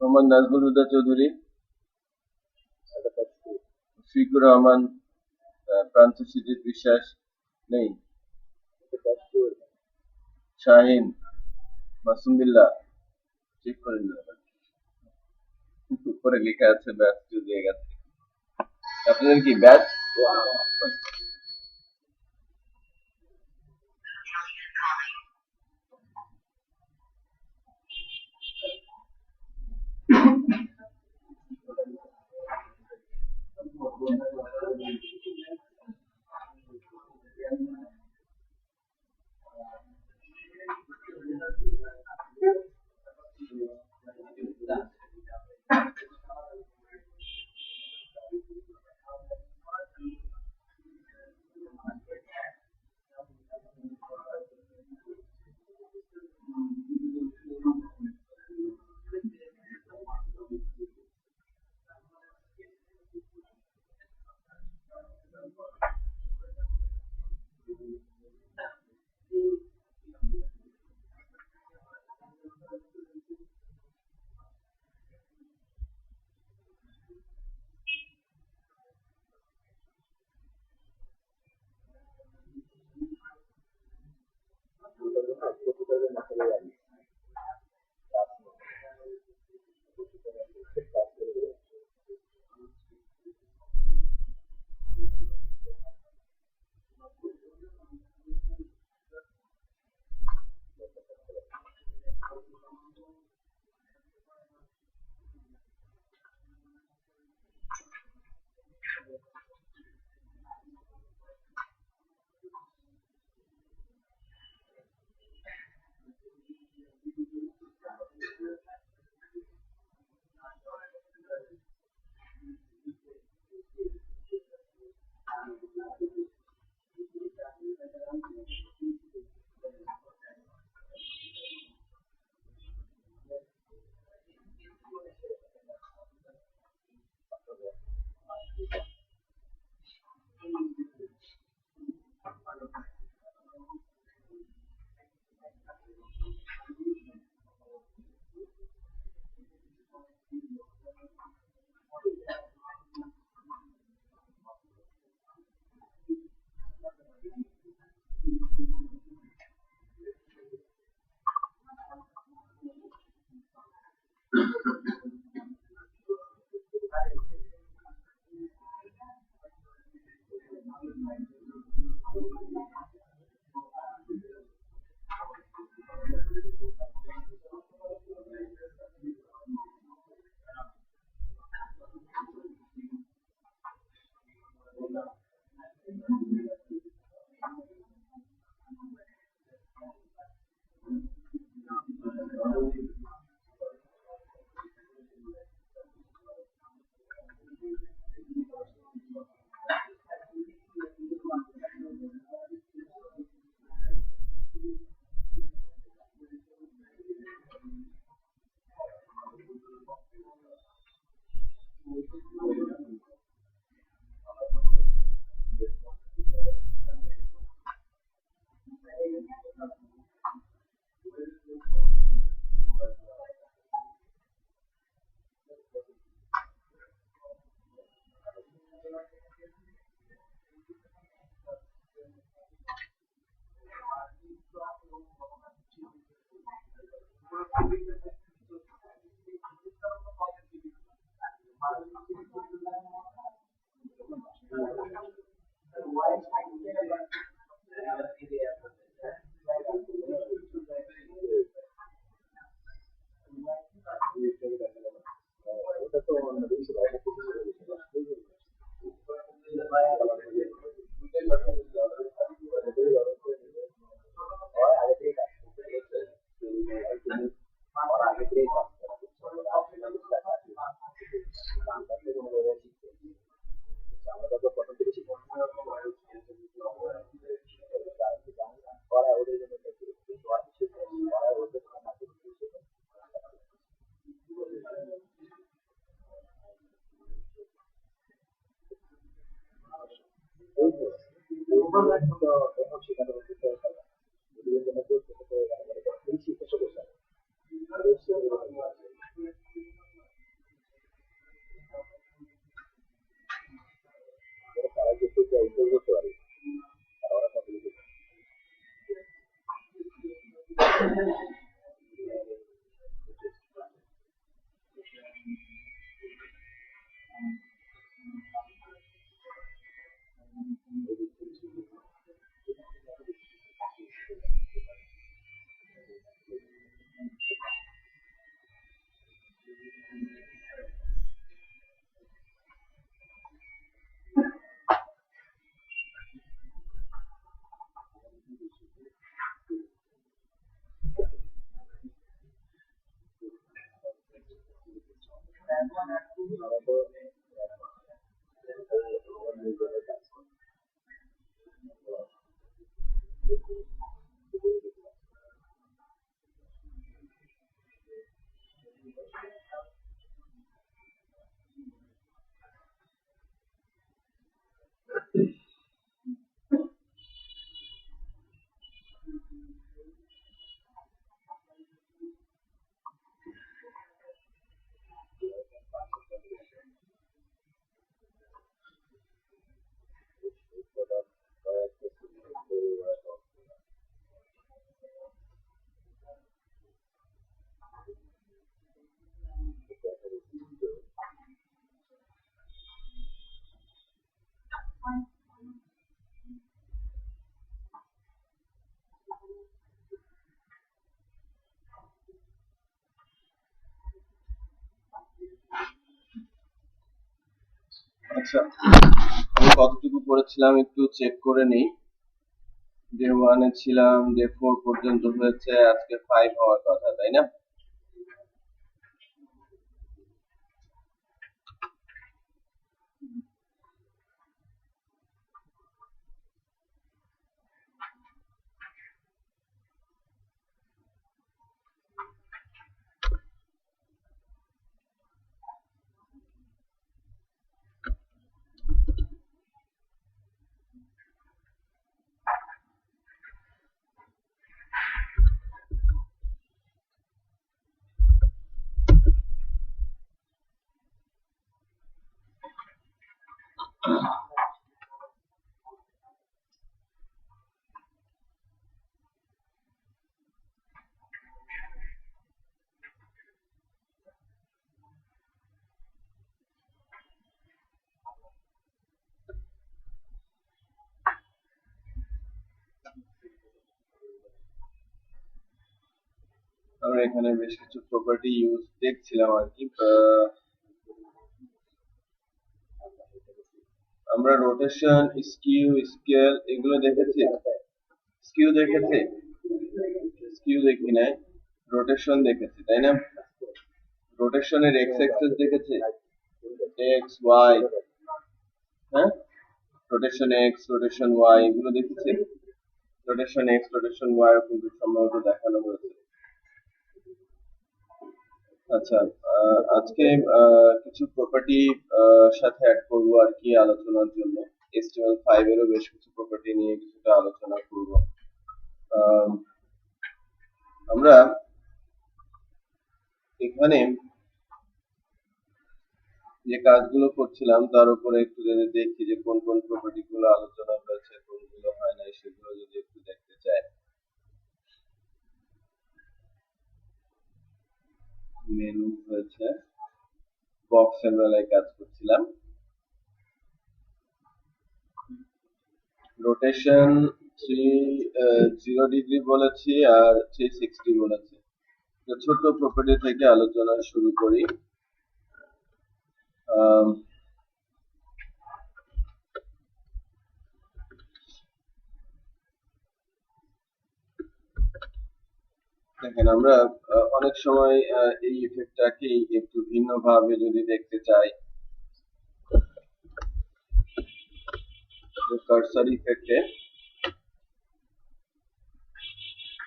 মোহাম্মদ নাজমুল হুদা চৌধুরী, ফিকুর রহমান, প্রান্ত সিদ্দিক বিশ্বাস নেই, শাহিন, মাসুম বিল্লাহ, চেক করে নিলাম। উপরে লেখা আছে ব্যাচ দিয়ে গেছে। আপনাদের কি ব্যাচ? আচ্ছা, আমি কতটুকু পড়েছিলাম একটু চেক করে নিই। ডে ওয়ানে ছিলাম, ডে 4 পর্যন্ত হয়েছে, আজকে 5 হওয়ার কথা, তাই না? আমরা এখানে বেশ কিছু প্রপার্টি ইউজ দেখছিলাম আর কি। আমরা রোটেশন, স্কিউ, স্কেল এগুলো দেখেছি। স্কিউ দেখেছি, স্কিউ দেখি নাই, রোটেশন দেখেছি, তাই না? রোটেশনের এক্স অ্যাক্সিস দেখেছি, এক্স ওয়াই, হ্যাঁ, রোটেশন এক্স, রোটেশন ওয়াই এগুলো দেখেছি। রোটেশন এক্স, রোটেশন ওয়াই কিন্তু সম্ভবত দেখানো হয়েছে। আচ্ছা, আজকে কিছু প্রপার্টি সাথে অ্যাড করবো আর কি আলোচনার জন্য। HTML5 এরও বেশ কিছু প্রপার্টি নিয়ে কিছুটা আলোচনা করব। আমরা এখানে যে কাজগুলো করছিলাম তার উপরে একটু যদি দেখি যে কোন কোন প্রপার্টি গুলো আলোচনা হয়েছে, কোনগুলো হয় নাই, সেগুলো যদি একটু দেখতে চাই। মেনু হয়েছে, বক্সের বেলায় কাজ করছিলাম। রোটেশন 0 ডিগ্রি বলেছি আর 360 বলেছি। ছোট প্রপার্টি থেকে আলোচনা শুরু করি। দেখেন, আমরা অনেক সময় এই ইফেক্টটাকে একটু ভিন্নভাবে যদি দেখতে চাই, কার্সার ইফেক্টে,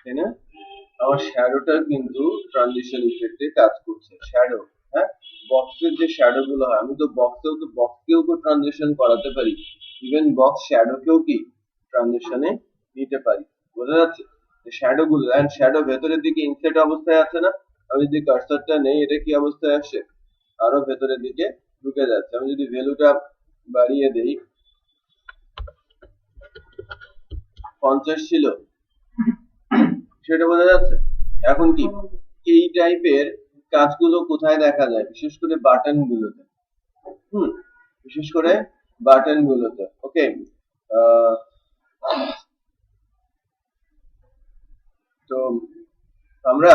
তাই না? আমার শ্যাডোটা কিন্তু ট্রানজিশন ইফেক্টে কাজ করছে। শ্যাডো, হ্যাঁ, বক্সের যে শ্যাডো গুলো হয়, আমি তো বক্সকেও তো ট্রানজিশন করাতে পারি, ইভেন বক্স শ্যাডোকেও কি ট্রানজিশনে নিতে পারি। বোঝা যাচ্ছে? শ্যাডো গুলো, এন্ড শ্যাডো ভেতরের দিকে ইনসেট অবস্থায় আছে না? আমি যদি কার্সারটা নেই, এটা কি অবস্থায় আসছে? আরো ভেতরের দিকে ঢুকে যাচ্ছে। আমি যদি ভ্যালুটা বাড়িয়ে দেই, 50 ছিল, সেটা বোঝা যাচ্ছে। এখন কি এই টাইপের কাজগুলো কোথায় দেখা যায়? বিশেষ করে বাটন গুলোতে। বিশেষ করে বাটন গুলোতে। ওকে, তো আমরা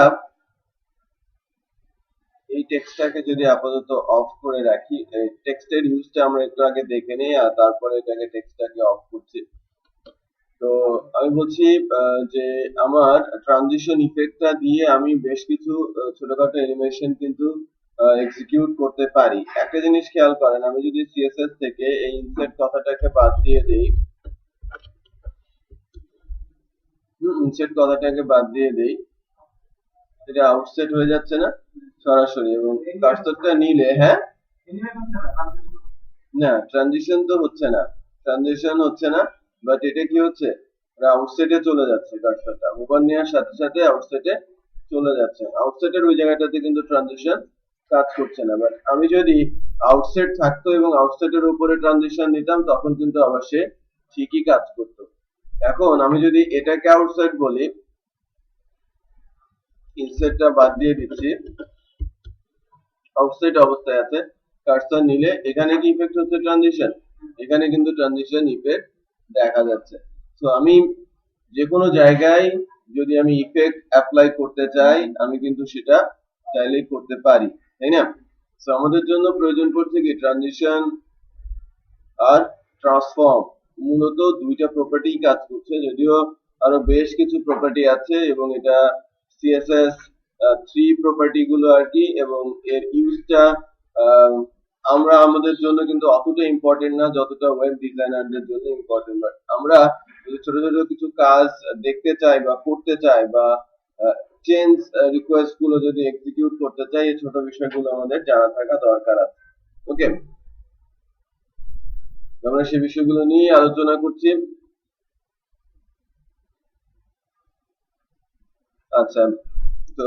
এই টেক্সটটাকে যদি আপাতত অফ করে রাখি, টেক্সটের ইউজটা আমরা একটু আগে দেখে নিই, আর তারপরে এটাকে টেক্সটটাকে অফ করছি। তো আমি বলছি যে আমার ট্রানজিশন ইফেক্টটা দিয়ে আমি বেশ কিছু ছোটখাটো অ্যানিমেশন কিন্তু এক্সিকিউট করতে পারি। একটা জিনিস খেয়াল করেন, আমি যদি সিএসএস থেকে এই ইনসেট কথাটাকে বাদ দিয়ে দেই, ইনসেট কথাটাকে বাদ দিয়ে দেই, এটা আউটসেট হয়ে যাচ্ছে না সরাসরি, এবং কার্সরটা নিলে, হ্যাঁ না ট্রানজিশন তো হচ্ছে না, ট্রানজিশন হচ্ছে না, বাট এটা কি হচ্ছে, আউটসেটে চলে যাচ্ছে, কার্সরটা মোবাইল নেওয়ার সাথে সাথে আউটসেটে চলে যাচ্ছে। আউটসেটের ওই জায়গাটাতে কিন্তু ট্রানজিশন কাজ করছে না। বাট আমি যদি আউটসেট থাকতো এবং আউটসেটের উপরে ট্রানজিশন নিতাম, তখন কিন্তু আবার সে ঠিকই কাজ করতো। এখন আমি যদি এটাকে আউটসাইড বলি, ইনসেটটা বাদ দিয়ে দিচ্ছি, আউটসাইড অবস্থায় আছে, কার্সর নিলে এখানে কি ইফেক্ট হচ্ছে, ট্রানজিশন, এখানে কিন্তু ট্রানজিশন ইফেক্ট দেখা যাচ্ছে। তো আমি যে কোনো জায়গায় যদি আমি ইফেক্ট অ্যাপ্লাই করতে চাই, আমি কিন্তু সেটা চাইলেই করতে পারি, তাই না? তো আমাদের জন্য প্রয়োজন পড়ছে কি, ট্রানজিশন আর ট্রান্সফর্ম, মূলত দুইটা প্রপার্টি কাজ করছে, যদিও আরো বেশ কিছু প্রপার্টি আছে, এবং এটা সিএসএস 3 প্রপার্টি গুলো আর কি, এবং এর ইউজটা আমরা আমাদের জন্য কিন্তু অতটা ইম্পর্টেন্ট না যতটা ওয়েব ডিজাইনারদের জন্য ইম্পর্টেন্ট। বাট আমরা যদি ছোট ছোট কিছু কাজ দেখতে চাই বা করতে চাই, বা চেঞ্জ রিকোয়েস্ট গুলো যদি এক্সিকিউট করতে চাই, এই ছোট বিষয়গুলো আমাদের জানা থাকা দরকার আছে। ওকে, আমরা সে বিষয়গুলো নিয়ে আলোচনা করছি। আচ্ছা, তো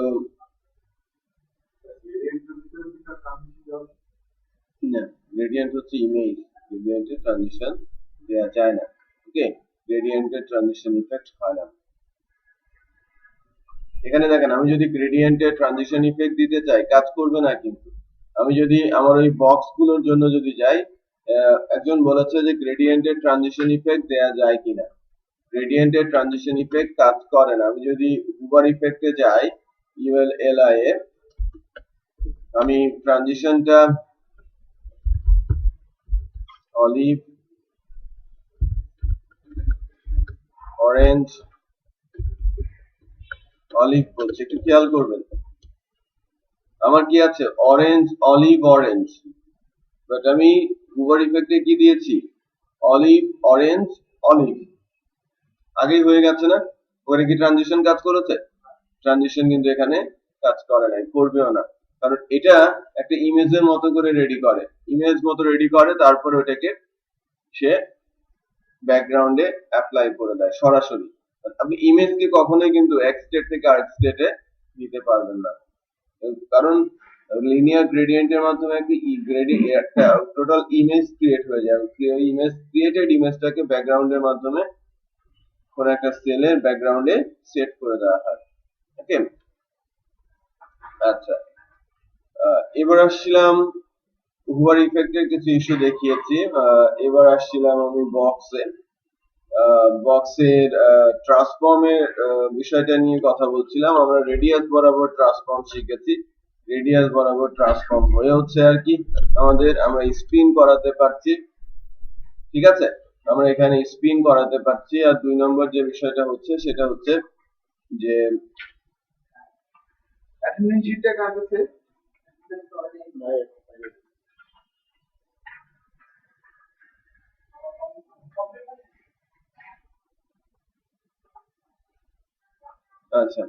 না, গ্রেডিয়েন্ট হচ্ছে ইমেজ, গ্রেডিয়েন্টের ট্রানজিশন দেওয়া যায় না। ওকে, গ্রেডিয়েন্টের ট্রানজিশন ইফেক্ট হয় না। এখানে দেখেন, আমি যদি গ্রেডিয়েন্টের ট্রানজিশন ইফেক্ট দিতে চাই, কাজ করবে না কিন্তু। আমি যদি আমার ওই বক্স গুলোর জন্য যদি যাই, একজন বলেছে যে গ্রেডিয়েন্টের ট্রানজিশন ইফেক্ট দেয়া যায় কিনা, গ্রেডিয়েন্টের ট্রানজিশন ইফেক্ট কাজ করে না। আমি যদি হুবার ইফেক্টে যাই, ইউএলএলআই এ, আমি ট্রানজিশনটা অলিভ, অরেঞ্জ, অলিভ বলছে, একটু খেয়াল করবেন, আমার কি আছে, অরেঞ্জ, অলিভ, অরেঞ্জ, বাট আমি হুবার ইফেক্টে কি দিয়েছি, অলিভ, অরেঞ্জ, অলিভ, আগেই হয়ে গেছে না? ওখানে কি ট্রানজিশন কাজ করেছে? ট্রানজিশন কিন্তু এখানে কাজ করে নাই, করবেও না, কারণ এটা একটা ইমেজের মতো করে রেডি করে, ইমেজ মতো রেডি করে, তারপরে ওটাকে সে ব্যাকগ্রাউন্ডে অ্যাপ্লাই করে দেয় সরাসরি। আপনি ইমেজকে কখনোই কিন্তু এক স্টেট থেকে আরেক স্টেটে নিতে পারবেন না, কারণ লিনিয়ার গ্রেডিয়েন্টের মাধ্যমে একটা টোটাল ইমেজ ক্রিয়েট হয়ে যাবে। ইমেজ ক্রিয়েটেড ইমেজটাকে ব্যাকগ্রাউন্ডের মাধ্যমে কোন একটা সেলের ব্যাকগ্রাউন্ডে সেট করে দেওয়া হয়। ওকে, আচ্ছা, এবার আসছিলাম হুবার ইফেক্টের কিছু ইস্যু দেখিয়েছি। এবার আসছিলাম আমি বক্সে, বক্সের ট্রান্সফর্মের বিষয়টা নিয়ে কথা বলছিলাম। আমরা রেডিয়াস বরাবর ট্রান্সফর্ম শিখেছি, রেডিয়াস বরাবর ট্রান্সফর্ম হয়ে হচ্ছে আর কি আমাদের, আমরা স্পিন করাতে পারছি, ঠিক আছে, আমরা এখানে স্পিন করাতে পারছি। আর 2 নম্বর যে বিষয়টা হচ্ছে সেটা হচ্ছে যে অ্যাটেন্ডেন্স শিটটা কার কাছে, আচ্ছা,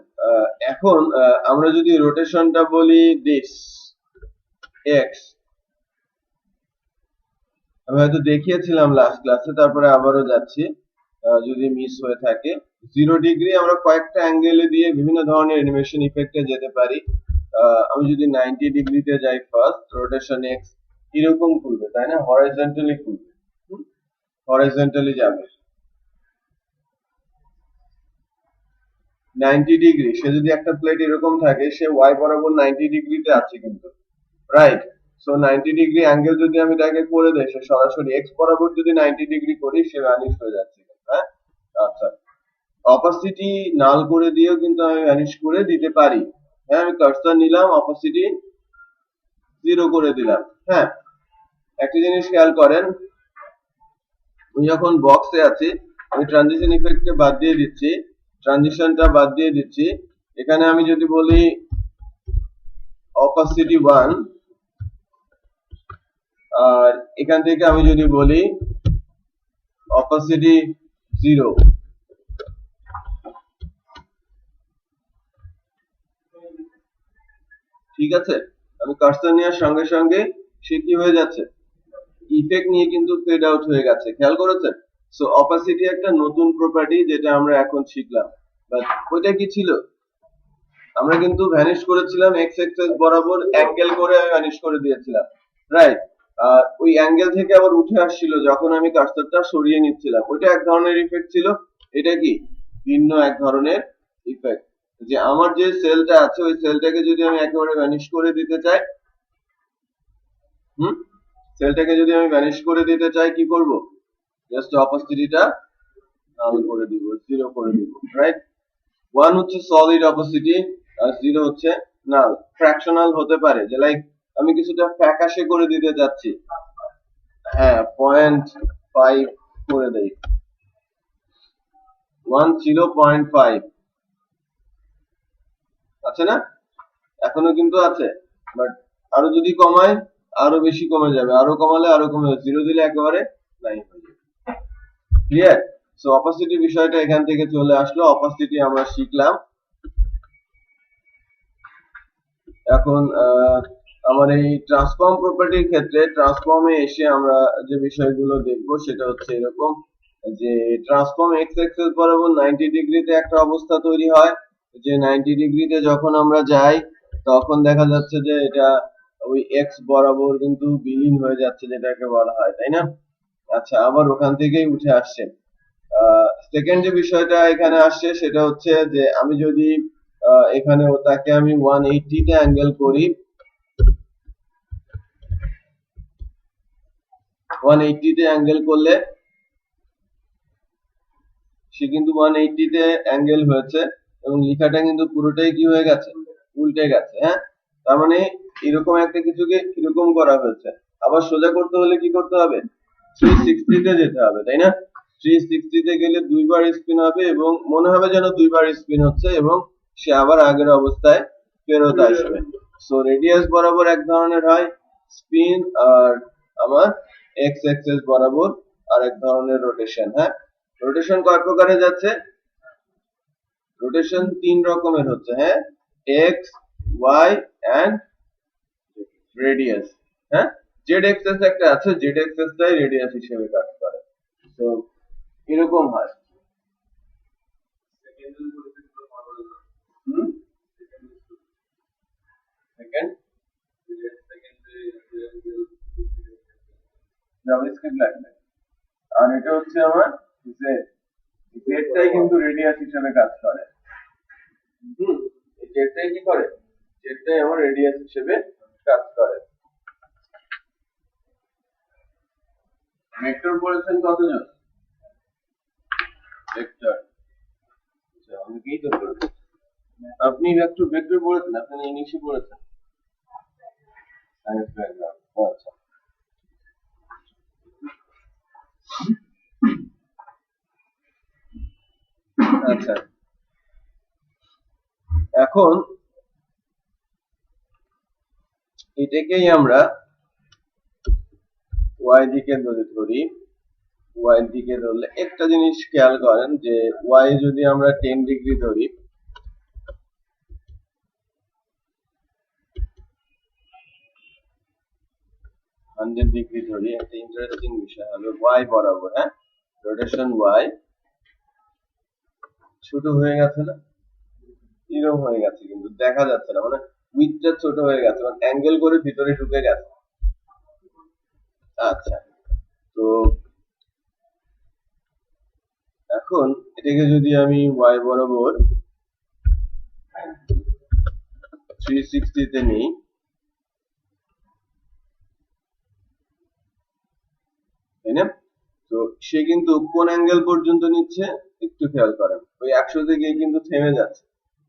এখন আমরা যদি রোটেশনটা বলি দিস এক্স, আমি হয়তো দেখিয়েছিলাম লাস্ট ক্লাসে, তারপরে আবারও যাচ্ছি যদি মিস হয়ে থাকে। 0 ডিগ্রি আমরা কয়েকটা অ্যাঙ্গেলে দিয়ে বিভিন্ন ধরনের অ্যানিমেশন ইফেক্টে যেতে পারি। আমি যদি 90 ডিগ্রিতে যাই, ফার্স্ট রোটেশন এক্স এরকম খুলবে, তাই না, হরাইজন্টালি খুলবে, হরাইজন্টালি যাবে 90 ডিগ্রি। সে যদি একটা প্লেট এরকম থাকে, সে ওয়াই বরাবর 90 ডিগ্রিতে আছে কিন্তু, রাইট? সো 90 ডিগ্রি অ্যাঙ্গেল যদি আমি তাকে করে দেই, সে সরাসরি এক্স বরাবর যদি 90 ডিগ্রি করি, সে ভ্যানিশ হয়ে যাচ্ছে, হ্যাঁ? আচ্ছা, অপাসিটি নাল করে দিয়েও কিন্তু আমি ভ্যানিশ করে দিতে পারি। হ্যাঁ, আমি কার্সর নিলাম, অপাসিটি 0 করে দিলাম। হ্যাঁ, একটা জিনিস খেয়াল করেন, আমি যখন বক্সে আছি, আমি ট্রানজিশন ইফেক্টকে বাদ দিয়ে দিচ্ছি, ট্রানজিশনটা বাদ দিয়ে দিচ্ছি। এখানে আমি যদি বলি অপাসিটি 1 আর এখান থেকে আমি যদি বলি অপাসিটি 0, ঠিক আছে। আমি কার্সর নেওয়ার সঙ্গে সঙ্গে সে কি হয়ে যাচ্ছে, ইফেক্ট নিয়ে কিন্তু ফেড আউট হয়ে গেছে, খেয়াল করেছেন। সো অপাসিটি একটা নতুন প্রপার্টি যেটা আমরা এখন শিখলাম, বাট ওইটা কি ছিল, আমরা কিন্তু ভ্যানিশ করেছিলাম এক্স এক্সিস বরাবর অ্যাঙ্গেল করে আমি ভ্যানিশ করে দিয়েছিলাম, রাইট। আর ওই অ্যাঙ্গেল থেকে আবার উঠে আসছিল যখন আমি কার্সরটা সরিয়ে নিচ্ছিলাম, ওইটা এক ধরনের ইফেক্ট ছিল। এটা কি ভিন্ন এক ধরনের ইফেক্ট, যে আমার যে সেলটা আছে ওই সেলটাকে যদি আমি একেবারে ভ্যানিশ করে দিতে চাই, সেলটাকে যদি আমি ভ্যানিশ করে দিতে চাই কি করব, জাস্ট অপাসিটিটা নাল করে দিব, জিরো করে দিব, রাইট। 1 হচ্ছে সলিড অপাসিটি আর 0 হচ্ছে নাল। ফ্র্যাকশনাল হতে পারে, যে লাইক আমি কিছুটা ফ্যাকাশে করে দিতে যাচ্ছি, হ্যাঁ 0.5 করে দেই, 1 ছিল 0.5 আছে না, এখনো কিন্তু আছে, বাট আরো যদি কমাই আরো বেশি কমে যাবে, আরো কমালে আরো কমে যাবে, 0 দিলে একেবারে নাই হয়ে যাবে, ক্লিয়ার। সো অপাসিটি বিষয়টা এখান থেকে চলে আসলো, অপাসিটি আমরা শিখলাম। এখন আমার এই ট্রান্সফর্ম প্রপার্টির ক্ষেত্রে ট্রান্সফর্মে এসে আমরা যে বিষয়গুলো দেখব সেটা হচ্ছে এরকম, যে ট্রান্সফর্ম এক্স এক্সিস বরাবর 90 ডিগ্রিতে একটা অবস্থা তৈরি হয়, যে 90 ডিগ্রিতে যখন আমরা যাই তখন দেখা যাচ্ছে যে এটা ওই এক্স বরাবর কিন্তু বিলীন হয়ে যাচ্ছে, যেটাকে বলা হয়, তাই না। আচ্ছা, আবার ওখান থেকেই উঠে আসছে। সেকেন্ড যে বিষয়টা এখানে আসছে সেটা হচ্ছে যে আমি যদি এখানে তাকে আমি 180 তে অ্যাঙ্গেল করি, 180 তে অ্যাঙ্গেল করলে সে কিন্তু 180 তে অ্যাঙ্গেল হয়েছে এবং লেখাটা কিন্তু পুরোটাই কি হয়ে গেছে, উল্টে গেছে, হ্যাঁ। তার মানে এরকম একটা কিছুকে এরকম করা হয়েছে, আবার সোজা করতে হলে কি করতে হবে, 360 তে যেতে হবে, তাই না। 360 তে গেলে দুইবার স্পিন হবে এবং মনে হবে যেন দুইবার স্পিন হচ্ছে এবং সে আবার আগের অবস্থায় ফেরত আসবে। সো রেডিয়াস বরাবর এক ধরনের হয় স্পিন, আর আমার এক্স অ্যাক্সিস বরাবর আরেক ধরনের রোটেশন, হ্যাঁ। রোটেশন কয় প্রকারে যাচ্ছে, রোটেশন 3 রকমের হচ্ছে, হ্যাঁ, এক্স ওয়াই এন্ড রেডিয়াস, হ্যাঁ। জেড এক্সিস একটা আছে, জেড এক্সিসটাই রেডিয়াস হিসেবে কাজ করে। তো এরকম হয়। সেকেন্ড জাভাস্ক্রিপ্ট লাগবে, আর এটা হচ্ছে আমার জেড, জেডটাই কিন্তু রেডিয়াস হিসেবে কাজ করে। এই জেডটাই কি করে, জেডটাই আমার রেডিয়াস হিসেবে কাজ করে। ভেক্টর পড়েছেন কতজন, ভেক্টর অনেকেই তো পড়েছেন, আপনি ভেক্টর ভেক্টর পড়েছেন, আপনি ইংলিশে পড়েছেন, সায়েন্স ব্যাকগ্রাউন্ড, আচ্ছা। আচ্ছা, এখন এটাকেই আমরা ওয়াই দিকে ধরি, ওয়াই দিকে ধরলে একটা জিনিস খেয়াল করেন, যে ওয়াই যদি আমরা 10 ডিগ্রি ধরি, ডিগ্রি ধরি, একটা ইন্টারেস্টিং বিষয় হবে ওয়াই বরাবর, হ্যাঁ, রোটেশন ওয়াই ছোট হয়ে গেছে না, এরকম হয়ে গেছে কিন্তু দেখা যাচ্ছে না, মানে উইথটা ছোট হয়ে গেছে, মানে অ্যাঙ্গেল করে ভিতরে ঢুকে গেছে। আচ্ছা, তো এখন এটাকে যদি আমি ওয়াই বরাবর 360 তে নিই, তাই না। তো সে কিন্তু কোন অ্যাঙ্গেল পর্যন্ত নিচ্ছে একটু খেয়াল করেন, ওই 100 তে গিয়ে কিন্তু থেমে যাচ্ছে,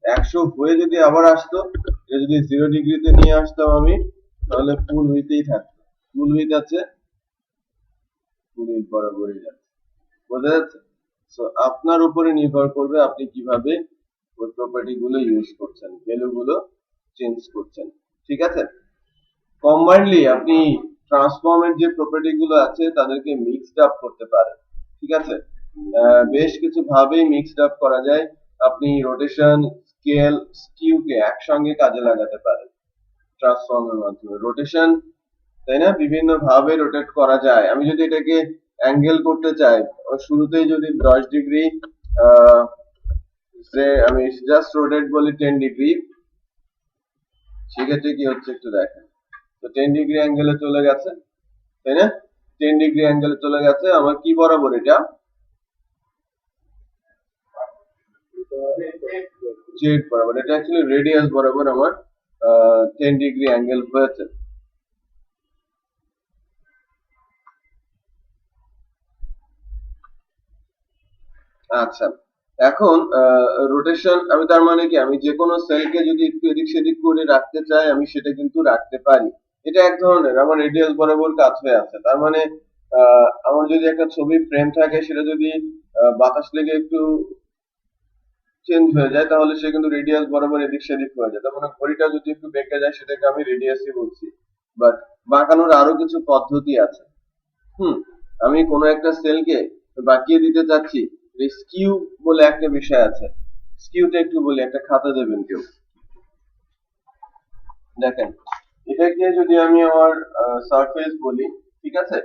100 হয়ে যদি আবার আসতো, এটা যদি 0 ডিগ্রিতে নিয়ে আসতাম আমি, তাহলে ফুল উইথেই থাকতো, ফুল উইথ আছে, ফুল উইথ বরাবরই যাচ্ছে, বোঝা যাচ্ছে। সো আপনার উপরে নির্ভর করবে আপনি কিভাবে ওই প্রপার্টি গুলো ইউজ করছেন, ভ্যালু গুলো চেঞ্জ করছেন, ঠিক আছে। কম্বাইন্ডলি আপনি ট্রান্সফর্মের যে প্রপার্টি গুলো আছে তাদেরকে মিক্সড আপ করতে পারেন, ঠিক আছে। বেশ কিছু ভাবেই মিক্সড আপ করা যায়। আপনি রোটেশন, স্কেল, স্কিউকে একসঙ্গে কাজে লাগাতে পারেন ট্রান্সফর্মের মাধ্যমে। রোটেশন, তাই না, বিভিন্ন ভাবে রোটেট করা যায়। আমি যদি এটাকে অ্যাঙ্গেল করতে চাই, শুরুতেই যদি 10 ডিগ্রি আমি জাস্ট রোটেট বলি 10 ডিগ্রি, সেক্ষেত্রে কি হচ্ছে একটু দেখেন। তো 10 ডিগ্রি অ্যাঙ্গেলে চলে গেছে, তাই না? 10 ডিগ্রি অ্যাঙ্গেলে চলে গেছে। আমার কি বরাবর এটা? জেড বরাবর। এটা অ্যাকচুয়ালি রেডিয়াস বরাবর আমার 10 ডিগ্রি অ্যাঙ্গেল হয়েছে। আচ্ছা, এখন রোটেশন, আমি তার মানে কি, আমি যে কোনো সেলকে যদি একটু এদিক সেদিক করে রাখতে চাই আমি সেটা কিন্তু রাখতে পারি। এটা এক ধরনের আমার রেডিয়াস বরাবর কাজ হয়ে আছে। তার মানে আমার যদি একটা ছবি ফ্রেম থাকে, সেটা যদি বাতাস লেগে একটু চেঞ্জ হয়ে যায় তাহলে সে কিন্তু রেডিয়াস বরাবর এদিক সেদিক হয়ে যায়। তার মানে ঘড়িটা যদি একটু বেঁকে যায় সেটাকে আমি রেডিয়াসই বলছি। বাট বাঁকানোর আরো কিছু পদ্ধতি আছে। আমি কোনো একটা সেলকে বাঁকিয়ে দিতে চাচ্ছি, স্কিউ বলে একটা বিষয় আছে। স্কিউটা একটু বলি, একটা খাতা দেবেন কেউ। দেখেন, এটাকে যদি আমি আমার সারফেস বলি, ঠিক আছে,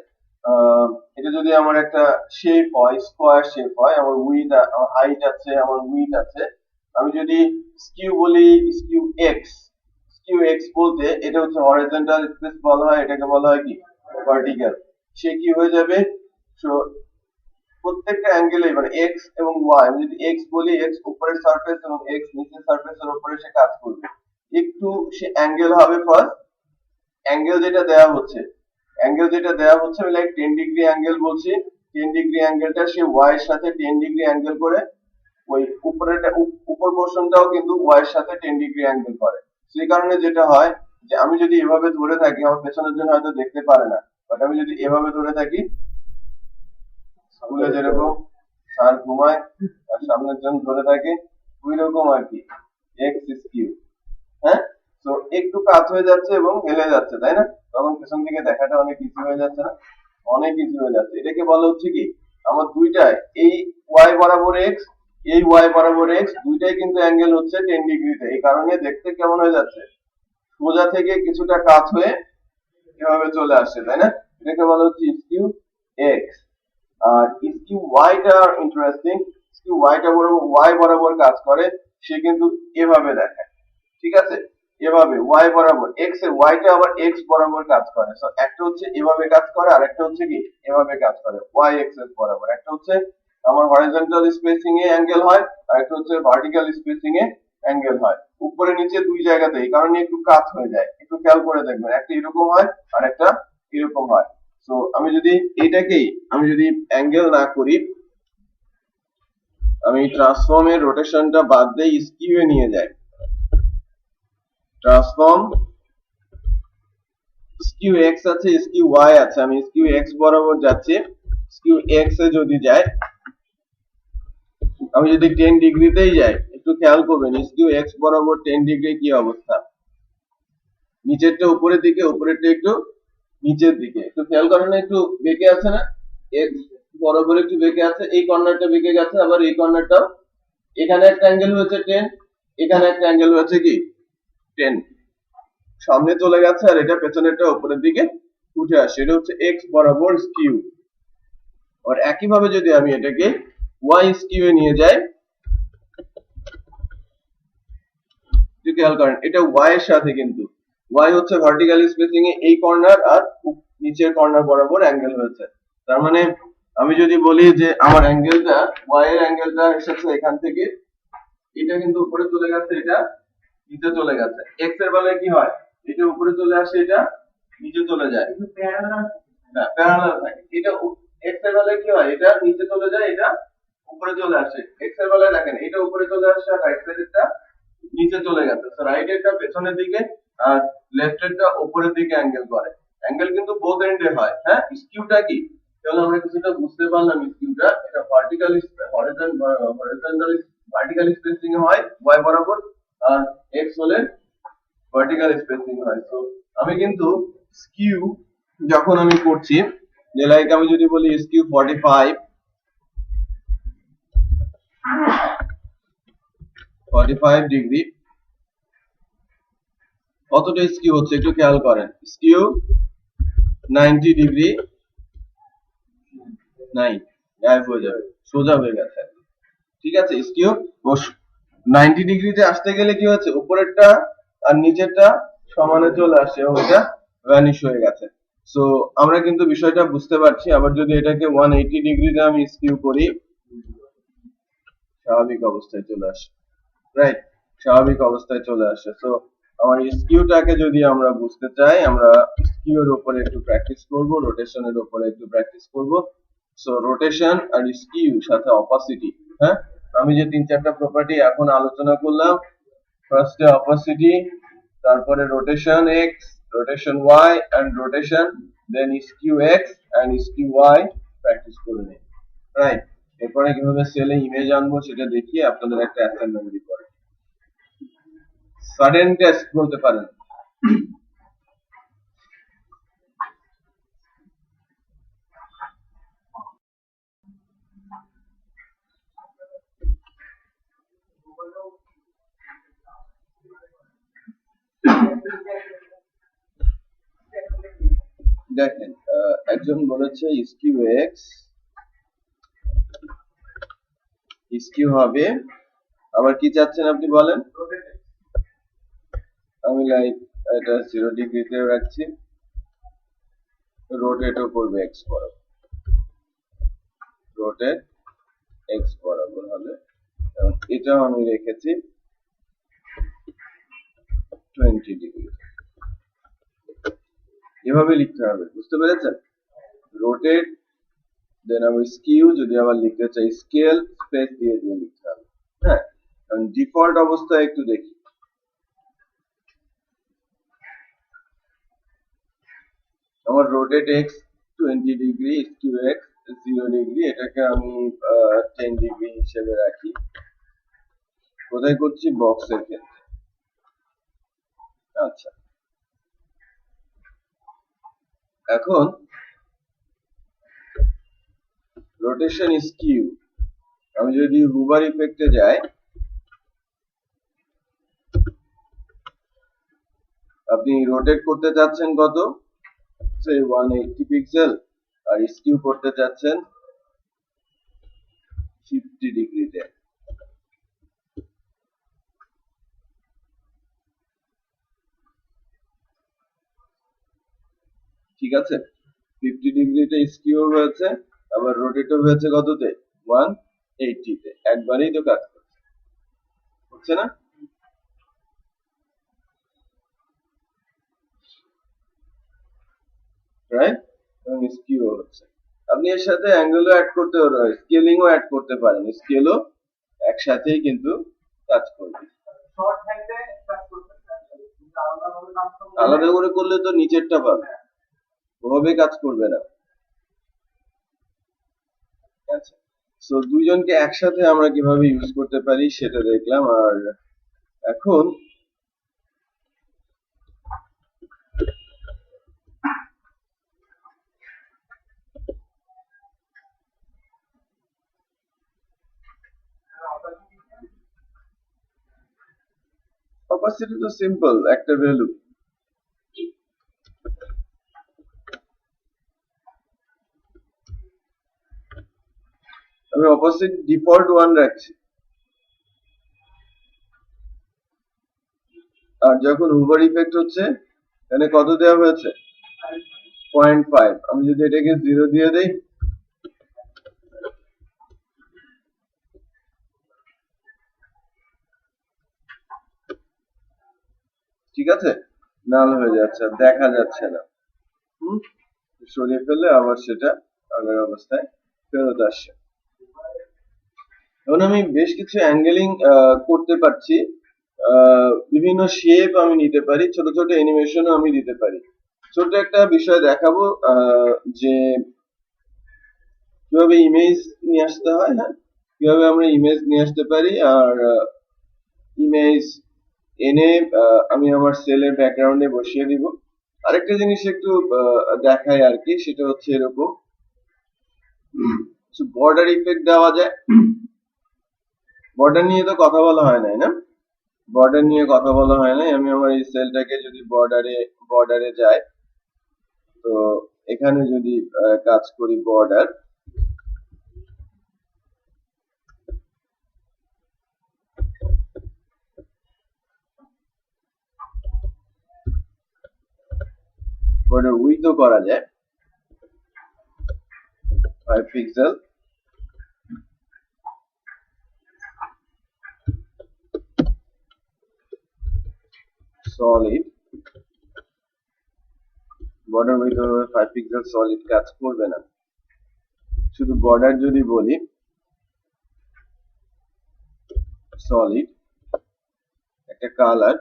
এটা যদি আমার একটা শেপ হয়, স্কোয়ার শেপ হয়, আমার উইথ, আমার হাইট আছে, আমার উইথ আছে। আমি যদি স্কিউ বলি, স্কিউ এক্স, স্কিউ এক্স বলতে এটা হচ্ছে হরিজন্টাল স্পেস বলা হয়, এটাকে বলা হয় কি ভার্টিক্যাল। সে কি হয়ে যাবে, প্রত্যেকটা অ্যাঙ্গেলে মানে এক্স এবং ওয়াই, আমি যদি এক্স বলি, এক্স উপরের সারফেস এবং এক্স নিচের সারফেসের উপরে সে কাজ করবে। একটু সে অ্যাঙ্গেল হবে ফার্স্ট, অ্যাঙ্গেল যেটা দেওয়া হচ্ছে, আমি লাইক 10 ডিগ্রি অ্যাঙ্গেল বলছি। 10 ডিগ্রি অ্যাঙ্গেলটা সে ওয়াই এর সাথে 10 ডিগ্রি অ্যাঙ্গেল করে, ওই উপরেরটা, উপর পোর্শনটাও কিন্তু ওয়াই এর সাথে 10 ডিগ্রি অ্যাঙ্গেল করে। সেই কারণে যেটা হয় যে আমি যদি এভাবে ধরে থাকি, আমার পেছনের জন্য হয়তো দেখতে পারে না, বাট আমি যদি এভাবে ধরে থাকি, স্কুলে যেরকম স্যার ঘুমায় আর সামনের জন ধরে থাকে, ওই রকম আর কি এক্স স্কিউ। হ্যাঁ, তো একটু কাত হয়ে যাচ্ছে এবং হেলে যাচ্ছে, তাই না? তখন পেছন দিকে দেখাটা অনেক ইজি হয়ে যাচ্ছে না? অনেক ইজি হয়ে যাচ্ছে। এটাকে বলা হচ্ছে কি, আমার দুইটায়, এই ওয়াই বরাবর এক্স, এই ওয়াই বরাবর এক্স, দুইটাই কিন্তু অ্যাঙ্গেল হচ্ছে 10 ডিগ্রিতে। এই কারণে দেখতে কেমন হয়ে যাচ্ছে, সোজা থেকে কিছুটা কাত হয়ে এভাবে চলে আসছে, তাই না? এটাকে বলা হচ্ছে স্কিউ এক্স। আর স্কিউ ওয়াইটা ইন্টারেস্টিং। স্কিউ ওয়াইটা বরাবর, ওয়াই বরাবর কাজ করে, সে কিন্তু এভাবে দেখায়, ঠিক আছে, এভাবে ওয়াই বরাবর। এক্স এর ওয়াইটা আবার এক্স বরাবর কাজ করে। সো একটা হচ্ছে এভাবে কাজ করে, আর একটা হচ্ছে কি এভাবে কাজ করে, ওয়াই এক্সেস বরাবর। একটা হচ্ছে আমার হরিজন্টাল স্পেসিং এ অ্যাঙ্গেল হয়, আর একটা হচ্ছে ভার্টিক্যাল স্পেসিং এ অ্যাঙ্গেল হয়। উপরে নিচে দুই জায়গাতে, এই কারণে একটু কাজ হয়ে যায়। একটু খেয়াল করে দেখবেন, একটা এরকম হয় আর একটা এরকম হয়। তো আমি যদি এটাকেই, আমি যদি অ্যাঙ্গেল না করি, আমি ট্রান্সফর্মের রোটেশনটা বাদ দিয়ে স্কিউ এ নিয়ে যাই, ট্রান্সফর্ম স্কিউ এক্স আছে, স্কিউ ওয়াই আছে, আমি স্কিউ এক্স বরাবর যাচ্ছি। স্কিউ এক্স এ যদি যাই, আমি যদি 10 ডিগ্রিতেই যাই, একটু খেয়াল করবেন স্কিউ এক্স বরাবর 10 ডিগ্রি কি অবস্থা, নিচেরটা উপরের দিকে, উপরেরটা একটু নিচের দিকে। একটু খেয়াল করেন না, একটু বেঁকে আছে না, এক্স বরাবর একটু বেঁকে আছে, এই কর্নারটা বেঁকে গেছে, আবার এই কর্নারটাও। এখানে একটা অ্যাঙ্গেল হয়েছে 10, এখানে একটা অ্যাঙ্গেল হয়েছে কি 10, সামনে চলে গেছে, আর এটা পেছনেরটা উপরের দিকে উঠে আসে। এটা হচ্ছে এক্স বরাবর স্কিউ। আর একইভাবে যদি আমি এটাকে ওয়াই স্কিউ এ নিয়ে যাই, খেয়াল করেন এটা ওয়াই এর সাথে, কিন্তু ওয়াই হচ্ছে ভার্টিক্যাল স্পেসিং এ এই কর্নার আর নিচের কর্নার বরাবর অ্যাঙ্গেল হয়েছে। তার মানে আমি যদি বলি যে আমার অ্যাঙ্গেলটা, ওয়াই এর অ্যাঙ্গেলটা এসেছে এখান থেকে, এটা কিন্তু উপরে চলে গেছে, এটা নিচে চলে গেছে। এক্স এর বেলায় কি হয়, এটা উপরে চলে আসে, এটা নিচে চলে যায়, না প্যারালাল থাকে। এটা এক্স এর বেলায় কি হয়, এটা নিচে চলে যায়, এটা উপরে চলে আসে। এক্স এর বেলায় দেখেন, এটা উপরে চলে আসছে আর রাইট সাইডেরটা নিচে চলে গেছে। তো রাইট এরটা পেছনের দিকে আর লেফট এরটা উপরের দিকে অ্যাঙ্গেল করে। অ্যাঙ্গেল কিন্তু বোথ এন্ডে হয়। হ্যাঁ, স্কিউটা কি, তাহলে আমরা কিছুটা বুঝতে পারলাম। স্কিউটা এটা ভার্টিক্যাল, হরিজন্টাল ভার্টিক্যাল স্পেসিং এ হয় ওয়াই বরাবর, আর এক্স হলে ভার্টিক্যাল স্পেসিং হয়। তো আমি কিন্তু স্কিউ যখন আমি করছি, যে লাইক আমি যদি বলি স্কিউ 45 ডিগ্রি, কতটা স্কিউ হচ্ছে একটু খেয়াল করেন। স্কিউ 90 ডিগ্রি, নাই গায়েব হয়ে যাবে, সোজা হয়ে গেছে। ঠিক আছে, স্কিউ 90 ডিগ্রিতে আসতে গেলে কি হচ্ছে, উপরেরটা আর নিচেরটা সমানে চলে আসে এবং এটা ভ্যানিশ হয়ে গেছে। সো আমরা কিন্তু বিষয়টা বুঝতে পারছি। আবার যদি এটাকে 180 ডিগ্রিতে আমি স্কিউ করি, স্বাভাবিক অবস্থায় চলে আসে, রাইট, স্বাভাবিক অবস্থায় চলে আসে। সো আমার স্কিউটাকে যদি আমরা বুঝতে চাই, আমরা স্কিউর উপরে একটু প্র্যাকটিস করব, রোটেশনের উপরে একটু প্র্যাকটিস করব। সো রোটেশন আর স্কিউ সাথে অপাসিটি, হ্যাঁ, আমি যে 3-4টা প্রপার্টি এখন আলোচনা করলাম, ফার্স্টে অপাসিটি, তারপরে rotation X, rotation Y and rotation, then skew X and skew Y practice করে নিই, রাইট। এরপরে কিভাবে সেলে ইমেজ আনবো সেটা দেখিয়ে আপনাদের একটা অ্যাসাইনমেন্ট দিব। সাডেন টেস্ট বলতে পারেন। দেখেন, একজন বলেছে স্কিউ এক্স স্কিউ হবে, আবার কি চাচ্ছেন আপনি বলেন। আমি লাইক এটা 0 ডিগ্রিতে রাখছি, রোটেটও করবে এক্স বরাবর, রোটেট এক্স বরাবর হবে, এবং এটাও আমি রেখেছি 20 ডিগ্রি। এভাবে লিখতে হবে, বুঝতে পেরেছেন। রোটেট, দেন আমি স্কিউ যদি আবার লিখতে চাই স্কেল, স্পেস দিয়ে দিয়ে লিখতে হবে, হ্যাঁ। কারণ ডিফল্ট অবস্থায় একটু দেখি, আমার rotate x 20 degree, skew x 0 degree, এটাকে আমি 10 ডিগ্রি হিসেবে রাখি। কোথায় করছি, বক্সের ক্ষেত্রে। আচ্ছা, এখন রোটেশন স্কিউ, আমি যদি হুবার ইফেক্টে যাই, আপনি রোটেট করতে চাচ্ছেন কত, সে 180 পিক্সেল, আর স্কিউ করতে চাচ্ছেন 50 ডিগ্রিতে। ঠিক আছে, 50 ডিগ্রিতে স্কিউ হয়েছে, আবার রোটেটও হয়েছে কততে, 180 তে। একবারেই তো কাজ করছে, হচ্ছে না। রাইট, এবং স্কিউ হচ্ছে। আপনি এর সাথে অ্যাঙ্গেলও অ্যাড করতে পারেন, স্কেলিংও অ্যাড করতে পারেন, স্কেলও একসাথেই কিন্তু কাজ করবে। আলাদা করে করলে তো নিচেরটা পাবে, ওভাবে কাজ করবে না। আচ্ছা, সো দুইজনকে একসাথে আমরা কিভাবে ইউজ করতে পারি সেটা দেখলাম। আর এখন অপাসিটি তো সিম্পল একটা ভ্যালু, আমি অপাসিটি ডিফল্ট 1 রাখছি, আর যখন হুবার ইফেক্ট হচ্ছে এখানে কত দেওয়া হয়েছে, 0.5। আমি যদি এটাকে 0 দিয়ে দেই, ঠিক আছে, নাল হয়ে যাচ্ছে, দেখা যাচ্ছে না। সরিয়ে ফেললে আবার সেটা আগের অবস্থায় ফেরত আসছে। এখন আমি বেশ কিছু অ্যাঙ্গেলিং করতে পারছি, বিভিন্ন শেপ আমি নিতে পারি, ছোট ছোট অ্যানিমেশনও আমি দিতে পারি। ছোট একটা বিষয় দেখাবো, যে কিভাবে ইমেজ নিয়ে আসতে হয়, হ্যাঁ, কিভাবে আমরা ইমেজ নিয়ে আসতে পারি। আর ইমেজ এনে আমি আমার সেলের ব্যাকগ্রাউন্ডে বসিয়ে দিব। আরেকটা জিনিস একটু দেখাই আর কি, সেটা হচ্ছে এরকম বর্ডার ইফেক্ট দেওয়া যায়। বর্ডার নিয়ে তো কথা বলা হয় নাই না, বর্ডার নিয়ে কথা বলা হয় নাই। আমি আমার এই সেলটাকে যদি বর্ডারে যাই, তো এখানে যদি কাজ করি বর্ডার, বর্ডার উইথও করা যায় 5 pixel, solid border with 5 pixel solid কাজ করবে না। শুধু বর্ডার যদি বলি সলিড, একটা কালার,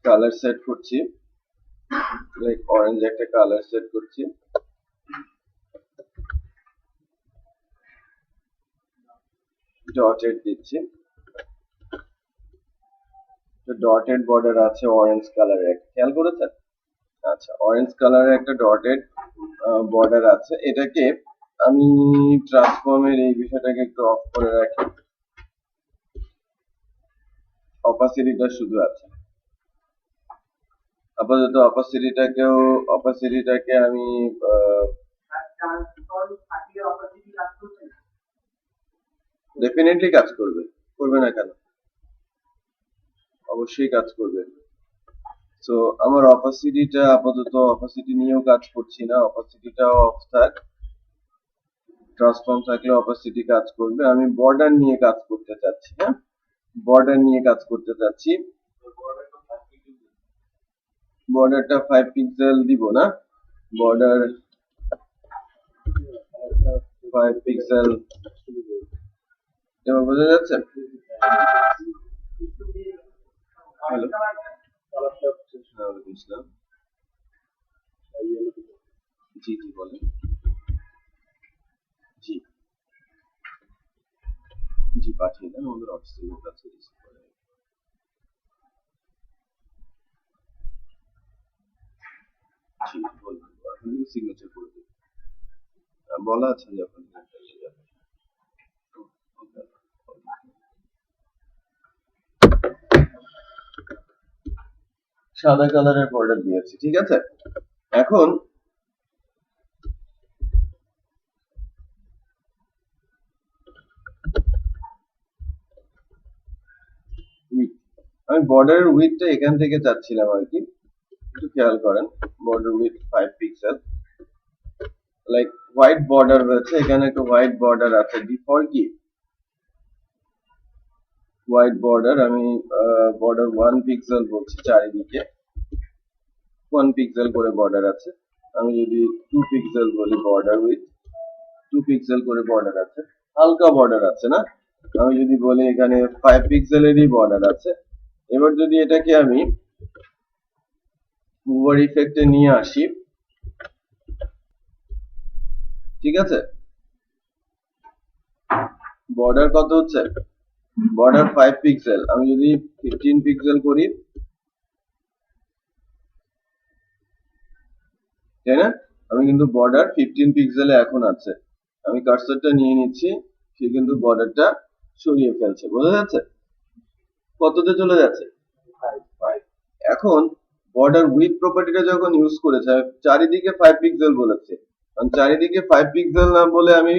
কালার সেট করছি, লাইক অরেঞ্জ একটা কালার সেট করছি, ডটেড দিচ্ছি, তো ডটেড বর্ডার আছে অরেঞ্জ কালারের, খেয়াল করেছেন? আচ্ছা, অরেঞ্জ কালারের একটা ডটেড বর্ডার আছে। এটাকে আমি ট্রান্সফর্মের এই বিষয়টাকে একটু অফ করে রাখি, অপাসিটিটা শুধু আছে আপাতত। অপাসিটিটাকে আমি ডেফিনেটলি কাজ করবে, করবে না কেন? অবশ্যই কাজ করবে। সো আমার অপাসিটিটা আপাতত অপাসিটি নিয়েও কাজ করছি না, অপাসিটিটাও অফ থাক। ট্রান্সফর্ম থাকলে অপাসিটি কাজ করবে। আমি বর্ডার নিয়ে কাজ করতে চাচ্ছি, হ্যাঁ, বর্ডার নিয়ে কাজ করতে চাচ্ছি। বর্ডারটা 5 পিক্সেল দিব না, বর্ডার 5 পিক্সেল, এবার বোঝা যাচ্ছে? হ্যালো, জি জি বলেন। জি জি, পাঠিয়ে দেন, আমাদের অফিসের লোক আছে রিসিভ করে। জি বলবেন, আপনি সিগনেচার করে দিন, বলা আছে যে আপনি সাদা কালারের বর্ডার দিয়েছি, ঠিক আছে। এখন আমি বর্ডারের উইথটা এখান থেকে চাচ্ছিলাম আর কি, একটু খেয়াল করেন। Border with 5 pixel, like white border রয়েছে, এখানে একটা হোয়াইট বর্ডার আছে। ডিফল্ট কি হোয়াইট বর্ডার, আমি বর্ডার 1 পিক্সেল বলছি, চারিদিকে 1 পিক্সেল করে বর্ডার আছে। আমি যদি 2 পিক্সেল বলি, বর্ডার উইথ 2 পিক্সেল করে বর্ডার আছে, হালকা বর্ডার আছে না। আমি যদি বলি এখানে 5 পিক্সেলেরই বর্ডার আছে। এবার যদি এটাকে আমি হুভার ইফেক্টে নিয়ে আসি, ঠিক আছে, বর্ডার কত হচ্ছে? বর্ডার 5 পিক্সেল, আমি যদি 15 পিক্সেল করি, তাই না? আমি কিন্তু বর্ডার 15 পিক্সেলে এখন আছে। আমি কার্সরটা নিয়ে নিচ্ছি, সে কিন্তু বর্ডারটা সরিয়ে ফেলছে, বোঝা যাচ্ছে? কততে চলে যাচ্ছে? 5। এখন বর্ডার উইথ প্রপার্টিটা যখন ইউজ করেছে, চারিদিকে 5 পিক্সেল বলেছে, কারণ চারিদিকে 5 পিক্সেল না বলে আমি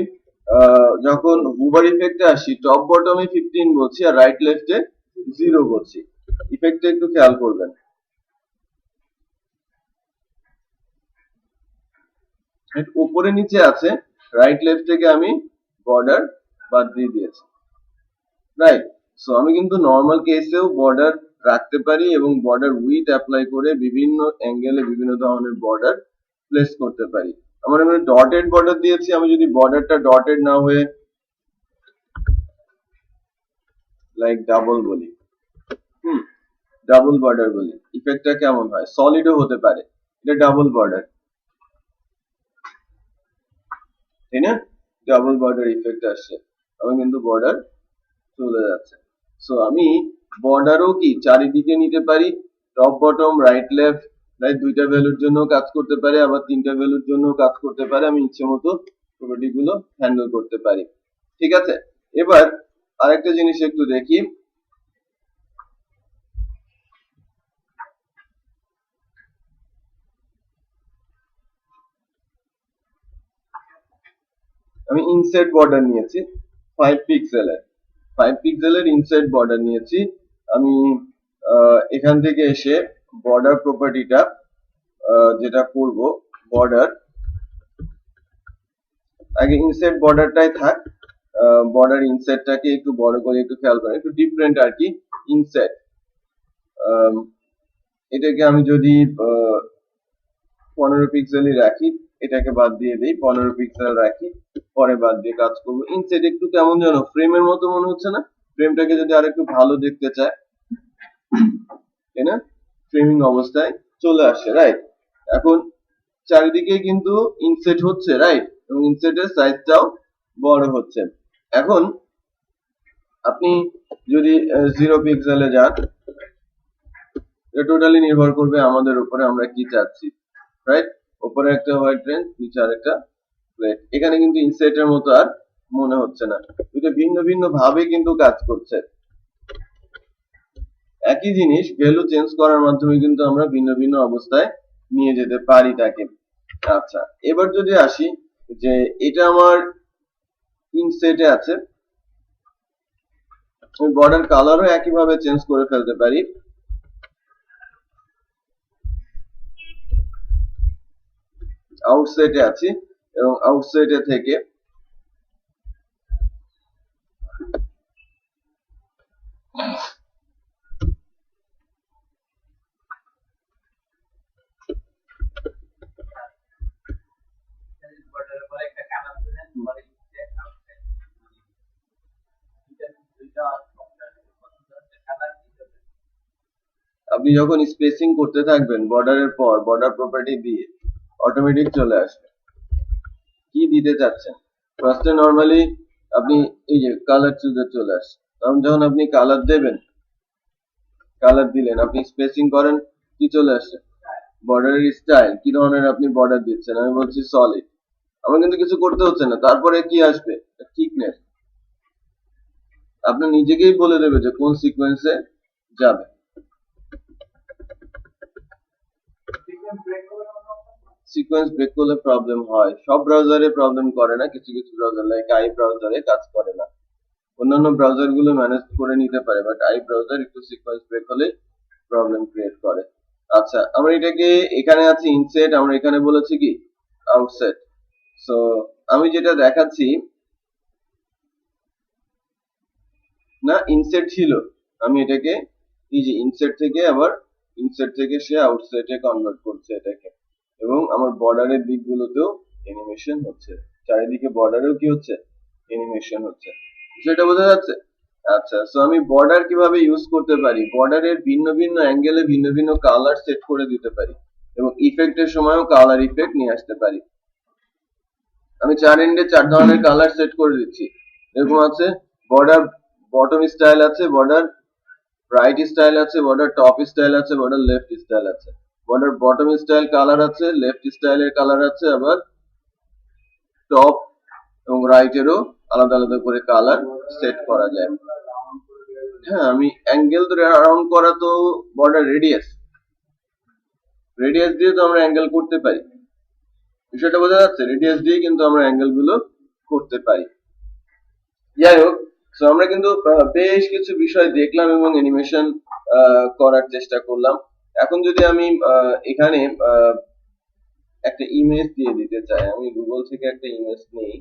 যখন হুভার ইফেক্টে আসি, টপ বটমে 15 বলছি আর রাইট লেফটে 0 বলছি। ইফেক্টটা একটু খেয়াল করবেন, উপরে নিচে আছে, রাইট লেফট থেকে আমি বর্ডার বাদ দিয়ে দিয়েছি, রাইট। সো আমি কিন্তু নর্মাল কেসেও বর্ডার রাখতে পারি এবং বর্ডার উইথ অ্যাপ্লাই করে বিভিন্ন অ্যাঙ্গেলে বিভিন্ন ধরনের বর্ডার প্লেস করতে পারি। আমার এখানে ডটেড বর্ডার দিয়েছি, আমি যদি বর্ডারটা ডটেড না হয়ে লাইক ডাবল বলি, ডাবল বর্ডার বলি, ইফেক্টটা কেমন হয়? সলিডও হতে পারে, এটা ডাবল বর্ডার, তাই না? ডাবল বর্ডার ইফেক্ট আসছে, আমার কিন্তু বর্ডার চলে যাচ্ছে। সো আমি বর্ডারও কি চারিদিকে নিতে পারি, top bottom right left, right দুইটা ভ্যালুর জন্য কাজ করতে পারে, আবার তিনটা ভ্যালুর জন্য কাজ করতে পারে। আমি ইচ্ছে মতো প্রপার্টি গুলো হ্যান্ডেল করতে পারি। ঠিক আছে, এবার আরেকটা জিনিস একটু দেখি। আমি ইনসাইড বর্ডার নিয়েছি 5 পিক্সেলের, 5 পিক্সেলের ইনসাইড বর্ডার নিয়েছি। আমি এখান থেকে এসে বর্ডার প্রপার্টিটা যেটা করব, বর্ডার আগে ইনসাইড বর্ডারটাই থাক, বর্ডার ইনসাইডটাকে একটু বড় করে একটু খেয়াল করেন, একটু ডিফারেন্ট আর কি। ইনসাইড এটাকে আমি যদি 15 পিক্সেলই রাখি, এটাকে বাদ দিয়ে দেই, 15 পিক্সেল রাখি, পরে বাদ দিয়ে কাজ করব। ইনসাইড একটু কেমন যেন ফ্রেমের মতো মনে হচ্ছে না? ফ্রেমটাকে যদি আরেকটু ভালো দেখতে চায়, তাই না, ফ্রেমিং অবস্থায় চলে আসে, রাইট। এখন চারিদিকে কিন্তু ইনসেট হচ্ছে, রাইট, এবং ইনসেটের সাইজটাও বড় হচ্ছে। এখন আপনি যদি 0 পিক্সেলে যান, এটা টোটালি নির্ভর করবে আমাদের উপরে, আমরা কি চাচ্ছি, রাইট। উপরে একটা হোয়াইট রেঞ্জ, নিচে আরেকটা প্লেট। এখানে কিন্তু ইনসেটের মতো আর মনে হচ্ছে না, এটা ভিন্ন ভিন্ন ভাবে কিন্তু কাজ করছে। একই জিনিস ভ্যালু চেঞ্জ করার মাধ্যমে কিন্তু আমরা ভিন্ন ভিন্ন অবস্থায় নিয়ে যেতে পারি তাকে। আচ্ছা, এবার যদি আসি যে এটা আমার ইনসেটে আছে, আমি বর্ডার কালারও একইভাবে চেঞ্জ করে ফেলতে পারি। আউটসাইডে আছি এবং আউটসাইডে থেকে আপনি যখন স্পেসিং করতে থাকবেন বর্ডারের পর, বর্ডার প্রপার্টি দিয়ে অটোমেটিক চলে আসবে কি দিতে চাচ্ছেন। ফার্স্টে নরমালি আপনি এই যে কালার চুজে চলে আসে, তখন যখন আপনি কালার দেবেন, কালার দিলেন, আপনি স্পেসিং করেন, কি চলে আসে, বর্ডারের স্টাইল, কি ধরনের আপনি বর্ডার দিচ্ছেন। আমি বলছি সলিড, আমার কিন্তু কিছু করতে হচ্ছে না। তারপরে কি আসবে, থিকনেস, আপনি নিজেকেই বলে দেবে যে কোন সিকোয়েন্সে যাবে। সিকোয়েন্স ব্রেক করলে প্রবলেম হয়, সব ব্রাউজারে প্রবলেম করে না, কিছু কিছু ব্রাউজার লাইক আই ব্রাউজারে কাজ করে না, অন্যান্য ব্রাউজার গুলো ম্যানেজ করে নিতে পারে, বাট আই ব্রাউজার একটু সিকোয়েন্স ব্রেক হলে প্রবলেম ক্রিয়েট করে। আচ্ছা, আমরা এটাকে এখানে আছে ইনসেট, আমরা এখানে বলেছি কি আউটসেট। সো আমি যেটা দেখাচ্ছি না, ইনসেট ছিল, আমি এটাকে এই যে ইনসেট থেকে আবার ইনসেট থেকে সে আউটসেটে কনভার্ট করছে এটাকে, এবং আমার বর্ডারের দিকগুলোতেও অ্যানিমেশন হচ্ছে, চারিদিকে বর্ডারেও কি হচ্ছে, অ্যানিমেশন হচ্ছে। সেটা বোঝা যাচ্ছে? আচ্ছা, সো আমি বর্ডার কিভাবে ইউজ করতে পারি, বর্ডারের ভিন্ন ভিন্ন অ্যাঙ্গেলে ভিন্ন ভিন্ন কালার সেট করে দিতে পারি, এবং ইফেক্টের সময়ও কালার ইফেক্ট নিয়ে আসতে পারি। আমি চার এন্ডে 4 ধরনের কালার সেট করে দিচ্ছি। এরকম আছে বর্ডার বটম স্টাইল আছে, বর্ডার রাইট স্টাইল আছে, বর্ডার টপ স্টাইল আছে, বর্ডার লেফট স্টাইল আছে। বর্ডার বটম স্টাইল কালার আছে, লেফট স্টাইলের কালার আছে, আবার টপ এবং রাইটেরও আলাদা আলাদা করে কালার সেট করা যায়। হ্যাঁ, আমি অ্যাঙ্গেল ধরে রাউন্ড করা তো বর্ডার রেডিয়াস, রেডিয়াস দিয়ে তো আমরা অ্যাঙ্গেল করতে পারি, বিষয়টা বোঝা যাচ্ছে? রেডিয়াস দিয়ে কিন্তু আমরা অ্যাঙ্গেল গুলো করতে পারি। যাই হোক, তো আমরা কিন্তু বেশ কিছু বিষয় দেখলাম এবং অ্যানিমেশন করার চেষ্টা করলাম। এখন যদি আমি এখানে একটা ইমেজ দিয়ে দিতে চাই, আমি গুগল থেকে একটা ইমেজ নেই।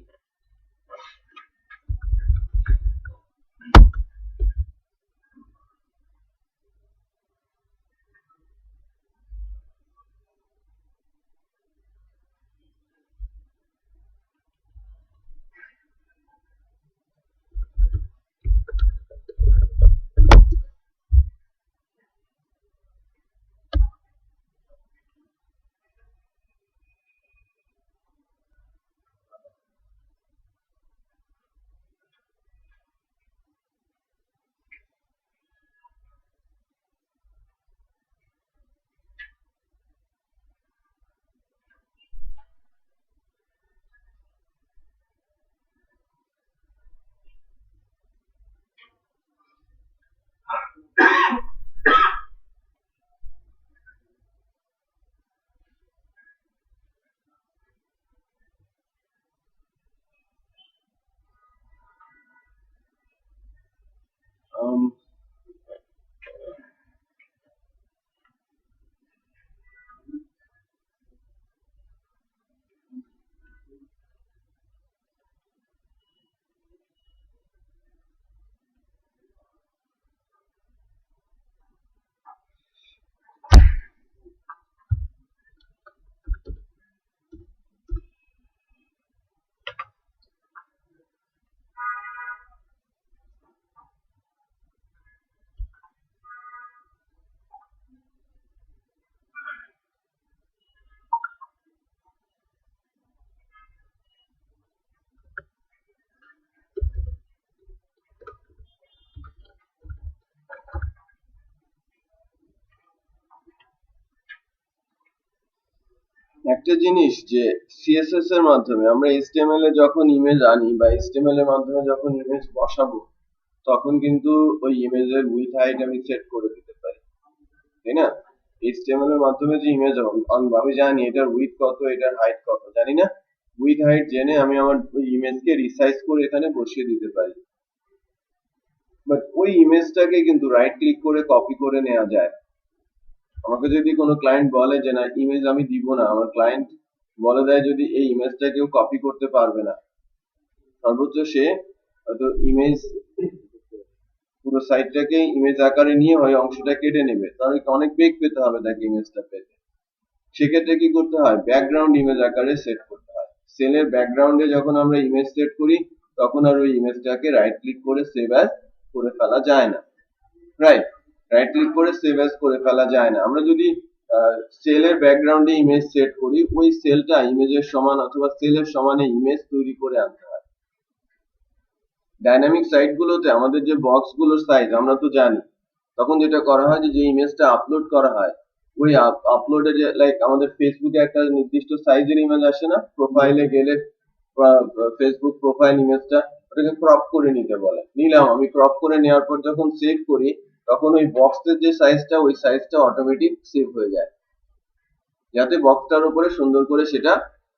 একটা জিনিস যে সিএসএস এর মাধ্যমে আমরা এইচটিএমএল এ যখন ইমেজ আনি বা এইচটিএমএল এর মাধ্যমে যখন ইমেজ বসাবো তখন কিন্তু ওই ইমেজের উইথ হাইট আমি সেট করে দিতে পারি, তাই না? এইচটিএমএল এর মাধ্যমে যে ইমেজ আমি জানি এটার উইথ কত, এটার হাইট কত, জানি না? উইথ হাইট জেনে আমি আমার ওই ইমেজকে রিসাইজ করে এখানে বসিয়ে দিতে পারি। বাট ওই ইমেজটাকে কিন্তু রাইট ক্লিক করে কপি করে নেওয়া যায়। আমাকে যদি কোনো ক্লায়েন্ট বলে যে না ইমেজ আমি দিব না, আমার ক্লায়েন্ট বলে দেয় যদি এই ইমেজটা কেউ কপি করতে পারবে না, সর্বোচ্চ সে হয়তো ইমেজ পুরো সাইটটাকে ইমেজ আকারে নিয়ে ওই অংশটা কেটে নেবে, তাহলে অনেক বেগ পেতে হবে তাকে ইমেজটা পেতে। সেক্ষেত্রে কি করতে হয়, ব্যাকগ্রাউন্ড ইমেজ আকারে সেট করতে হয়। সেলের ব্যাকগ্রাউন্ডে যখন আমরা ইমেজ সেট করি তখন আর ওই ইমেজটাকে রাইট ক্লিক করে সেভ অ্যাজ করে ফেলা যায় না। রাইট ক্লিক করে সেভ অ্যাজ করে ফেলা যায় না। আমরা যদি সেলের ব্যাকগ্রাউন্ডে ইমেজ সেট করি ওই সেলটা ইমেজের সমান অথবা সেলের সমানে ইমেজ তৈরি করে আনতে হয়। ডাইনামিক সাইট গুলোতে আমাদের যে বক্স গুলোর সাইজ আমরা তো জানি, তখন যেটা করা হয় যে ইমেজটা আপলোড করা হয় ওই আপলোডে যে লাইক আমাদের ফেসবুকে একটা নির্দিষ্ট সাইজের ইমেজ আসে না, প্রোফাইলে গেলে ফেসবুক প্রোফাইল ইমেজটা ওটাকে ক্রপ করে নিতে বলে, নিলাম আমি ক্রপ করে নেওয়ার পর যখন সেভ করি তখন ওই বক্সের যে সাইজটা ওই সাইজটা অটোমেটিক সেভ হয়ে যায়, যাতে বক্সটার উপরে সুন্দর করে সেটা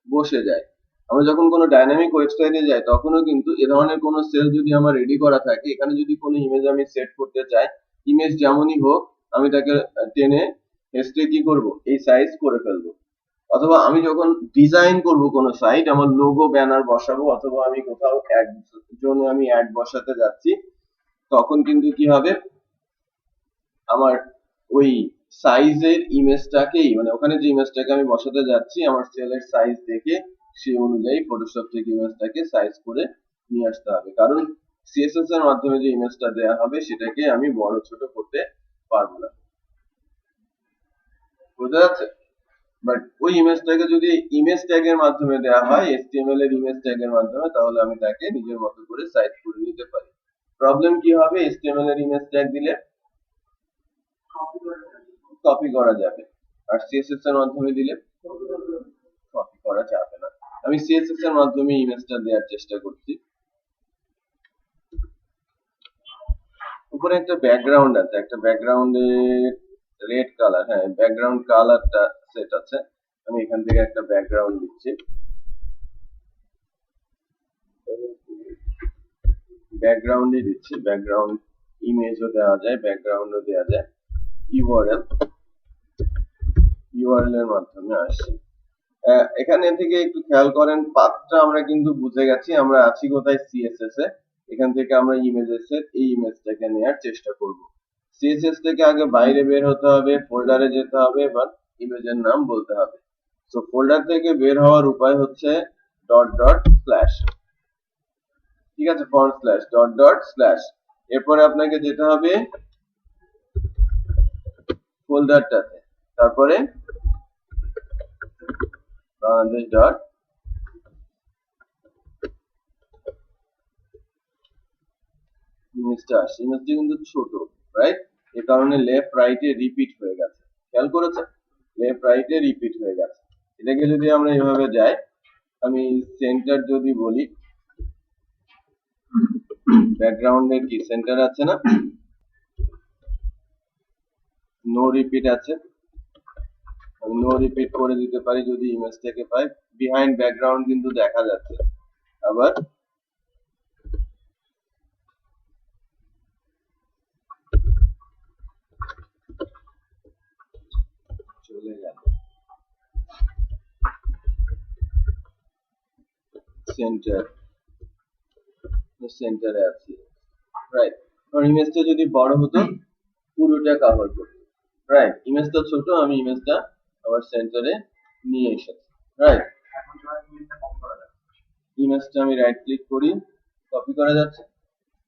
বসে যায়। আমরা যখন কোনো ডাইনামিক ওয়েবসাইটে যাই তখনও কিন্তু এ ধরনের কোনো সেল যদি আমার রেডি করা থাকে, এখানে যদি কোনো ইমেজ আমি সেট করতে চাই, ইমেজ যেমনই হোক আমি তাকে টেনে হেসড়ে কি করব এই সাইজ করে ফেলবো। অথবা আমি যখন ডিজাইন করব কোনো সাইট, আমার লোগো ব্যানার বসাবো অথবা আমি কোথাও অ্যাড জন্য আমি অ্যাড বসাতে যাচ্ছি, তখন কিন্তু কি হবে আমার ওই সাইজের ইমেজটাকেই মানে ওখানে যে ইমেজটাকে আমি বসাতে যাচ্ছি আমার সেলের সাইজ দেখে সেই অনুযায়ী ফটোশপ থেকে ইমেজটাকে সাইজ করে নিয়ে আসতে হবে, কারণ সিএসএস এর মাধ্যমে যে ইমেজটা দেওয়া হবে সেটাকে আমি বড় ছোট করতে পারবো না। বোঝা যাচ্ছে? বাট ওই ইমেজটাকে যদি ইমেজ ট্যাগের মাধ্যমে দেওয়া হয়, এইচটিএমএল এর ইমেজ ট্যাগের মাধ্যমে, তাহলে আমি তাকে নিজের মতো করে সাইজ করে নিতে পারি। প্রবলেম কি হবে, এইচটিএমএল এর ইমেজ ট্যাগ দিলে কপি করা যাবে, আর সিএসএস এর মাধ্যমে দিলে কপি করা যাবে না। আমি সিএসএস এর মাধ্যমে ইমেজটা দেওয়ার চেষ্টা করছি। উপরে একটা ব্যাকগ্রাউন্ড আছে, একটা ব্যাকগ্রাউন্ডে রেড কালার, হ্যাঁ ব্যাকগ্রাউন্ড কালারটা সেট আছে, আমি এখান থেকে একটা ব্যাকগ্রাউন্ড দিচ্ছি। ব্যাকগ্রাউন্ডে দিচ্ছি, ব্যাকগ্রাউন্ড ইমেজও দেওয়া যায়, ব্যাকগ্রাউন্ডও দেওয়া যায়। ইউআরএল এর মাধ্যমে আসি। এখানে থেকে একটু খেয়াল করেন পাথটা আমরা কিন্তু বুঝে গেছি আমরা আছি কোথায়, সিএসএস এ। এখান থেকে আমরা ইমেজের সেট এই ইমেজটাকে নেওয়ার চেষ্টা করব। সিএসএস থেকে আগে বাইরে বের হতে হবে, ফোল্ডারে যেতে হবে, এবার ইমেজের নাম বলতে হবে। তো ফোল্ডার থেকে বের হওয়ার উপায় হচ্ছে ডট ডট স্ল্যাশ, ঠিক আছে, forward slash dot dot slash. এরপরে আপনাকে যেতে হবে ফোল্ডারটাতে, তারপরে বাংলাদেশ ডট ইমেজটা আসে, ইমেজটা কিন্তু ছোট, রাইট? এ কারণে লেফট রাইটে রিপিট হয়ে গেছে, খেয়াল করেছেন? লেফট রাইটে রিপিট হয়ে গেছে। এটাকে যদি আমরা এভাবে যাই, আমি সেন্টার যদি বলি, ব্যাকগ্রাউন্ডের কি সেন্টার আছে না, নো রিপিট আছে, আমি নো রিপিট করে দিতে পারি যদি ইমেজটাকে পাই। বিহাইন্ড ব্যাকগ্রাউন্ড কিন্তু দেখা যাচ্ছে, আবার চলে গেল সেন্টার, সেন্টারে আছি, রাইট? আর ইমেজটা যদি বড় হতো পুরোটা কভার করতো, রাইট? ইমেজটা ছোট, আমি ইমেজটা আবার সেন্টারে নিয়ে এসেছি, রাইট? ইমেজটা আমি রাইট ক্লিক করি, কপি করা যাচ্ছে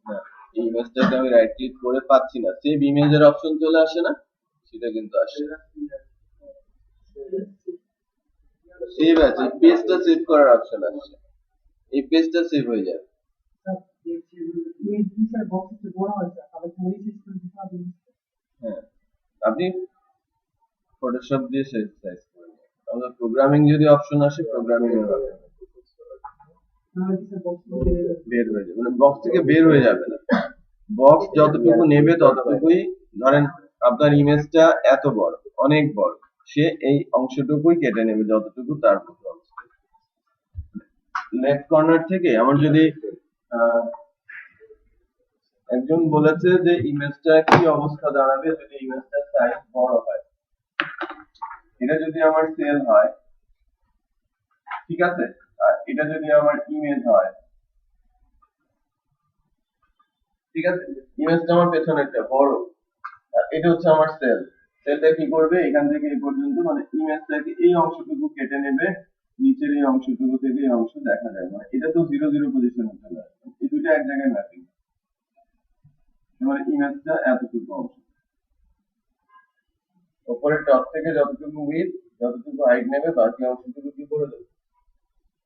না, এই ইমেজটাকে আমি রাইট ক্লিক করে পাচ্ছি না, সেভ ইমেজের অপশন চলে আসে না, সেটা কিন্তু আসে না। সেভ আছে, পেজটা সেভ করার অপশন আসছে, এই পেজটা সেভ হয়ে যাবে। হ্যাঁ, আপনি ফটোশপ দিয়ে সাইজ করে নেবেন, আমাদের প্রোগ্রামিং যদি অপশন আসে, প্রোগ্রামিং এর হবে বের হয়ে যাবে, মানে বক্স থেকে বের হয়ে যাবে না। বক্স যতটুকু নেবে ততটুকুই, ধরেন আপনার ইমেজটা এত বড়, অনেক বড়, সে এই অংশটুকুই কেটে নেবে যতটুকু তার লেফট কর্নার থেকে। আমার যদি একজন বলেছে যে ইমেজটা কি অবস্থা দাঁড়াবে যদি ইমেজটার সাইজ বড় হয়, এটা যদি আমার সেল হয়, ঠিক আছে, আর এটা যদি আমার ইমেজ হয়, ঠিক আছে, ইমেজটা আমার পেছনেরটা বড়, আর এটা হচ্ছে আমার সেল। সেলটা কি করবে, এখান থেকে এই পর্যন্ত, মানে ইমেজটাকে এই অংশটুকু কেটে নেবে, নিচের এই অংশটুকু থেকে এই অংশ দেখা যায়, মানে এটা তো 0 0 পজিশনে চলে আসবে, এই দুটো এক জায়গায় ম্যাপিং, মানে ইমেজটা এতটুকু অংশ, উপরে টপ থেকে যতটুকু উইড, যতটুকু হাইট নেবে, বাকি অংশটুকু কি করে দেবে,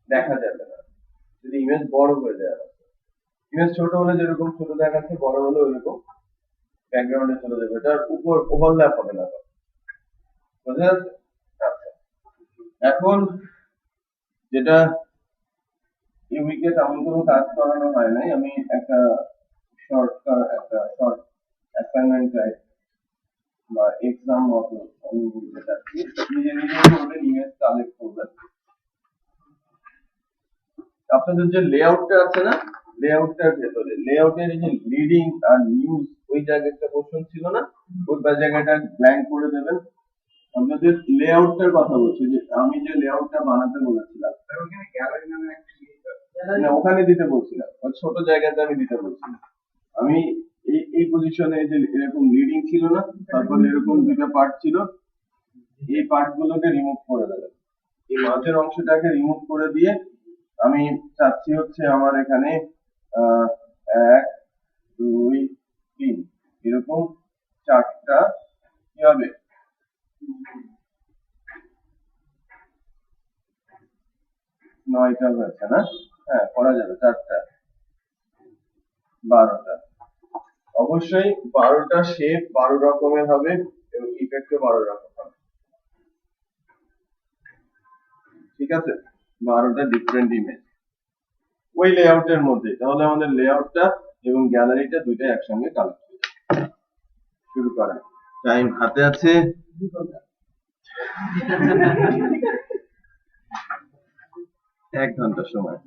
দেখা যাবে না যদি ইমেজ বড় হয়ে যায়। ইমেজ ছোট হলে যেরকম ছোট দেখাচ্ছে, বড় হলে ওইরকম ব্যাকগ্রাউন্ডে চলে যাবে, এটার উপর ওভারল্যাপ হবে না, বুঝা যাচ্ছে? আচ্ছা, এখন যেটা এই উইকে তেমন কোনো কাজ করানো হয় নাই, আমি একটা শর্ট অ্যাসাইনমেন্ট টাইপ বা এক্সাম মতো আমি বলতে চাচ্ছি, নিজে নিজে করবেন, ইমেজ কালেক্ট করবেন। আপনাদের যে লেআউটটা আছে না, লেআউটটার ভেতরে লেআউটের এই যে লিডিং আর নিউজ, ওই জায়গায় একটা কোশ্চেন ছিল না, ওই জায়গাটা ব্ল্যাঙ্ক করে দেবেন। আপনাদের লেআউটটার কথা বলছি, যে আমি যে লেআউটটা বানাতে বলেছিলাম, ওখানে গ্যালারি নামে একটা জিনিস আছে না, ওখানে দিতে বলছিলাম, ওই ছোট জায়গাতে আমি দিতে বলছিলাম। আমি এই পজিশনে যে এরকম লিডিং ছিল না, তারপরে এরকম দুটো পার্ট ছিল, এই পার্ট গুলোকে রিমুভ করে দেবেন, এই মাঝের অংশটাকে রিমুভ করে দিয়ে আমি চাচ্ছি হচ্ছে আমার এখানে 1 2 3 এরকম 4টা কি হবে, 9টা হয়েছে না, হ্যাঁ করা যাবে, 4টা 12টা, অবশ্যই 12টা শেপ 12 রকমের হবে এবং ইফেক্টও 12 রকম হবে, ঠিক আছে, 12টা ডিফারেন্ট ইমেজ ওই লেআউটের মধ্যে, তাহলে আমাদের লেআউটটা এবং গ্যালারিটা দুইটা একসঙ্গে কালেক্ট হয়ে যাবে। শুরু করেন, টাইম হাতে আছে 1 ঘন্টা সময়।